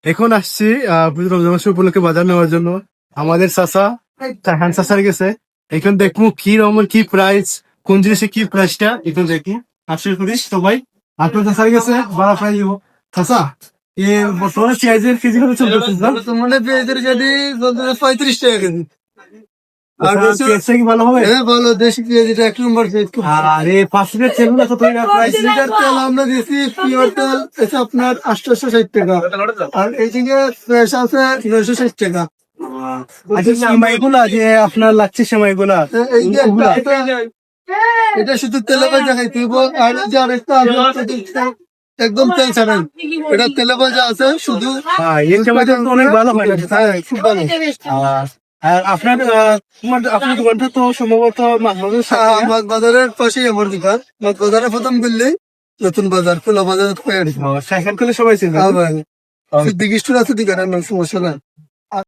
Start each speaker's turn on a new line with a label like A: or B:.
A: এখন আসছি রমজান মাস উপলক্ষে বাজার নেওয়ার জন্য। আমাদের চাচা হ্যান্ড চাচার গেছে। এখন দেখবো কি রকমের কি প্রাইস, কোন জিনিসের কি প্রাইসটা এখন দেখবো। আসলে করিস সবাই আপনার চাচার গেছে বড় প্রাইস দিব। চাচা এ বর্তমানে পেঁয়াজের কেজি কত চলতেছে?
B: বর্তমানে পেঁয়াজের কেজি 35 টাকা কেজি। আর
A: পেঁয়াজটা কি ভালো হবে?
B: হ্যাঁ ভালো, দেশি পেঁয়াজ, এটা 1 নম্বর পেঁয়াজ।
A: আরে 5 লিটার তেল না কত প্রাইস?
B: লিটার তেল আমরা দিচ্ছি, পিওর তেল এটা আপনার 860 টাকা, আর এইদিকে ফ্রেশ আছে 960 টাকা।
A: আচ্ছা সেমাইগুলা যে আপনার লাগছে সেমাইগুলা
B: এই যে এটা শুধু তেলে ভাজা খাইতে হইব, আর এই যে আরেকটা একদম তেল ছাড়েন, এটা তেলে ভাজা আছে শুধু।
A: এই সেমাইটা তো অনেক ভালো হয়।
B: হ্যাঁ খুব ভালো।
A: আর আপনার আপনার দোকানটা তো সম্ভবত মাঝবাজারের সাথে না?
B: মাছ বাজারের পাশেই আমার দোকান। মাছ বাজারে প্রথম করলেই নতুন বাজার, খোলা বাজার
A: সাইকেল করলে সবাই চিনবে।
B: সিদ্দিক স্টোর আছে দোকানের নাম, সমস্যা নাই।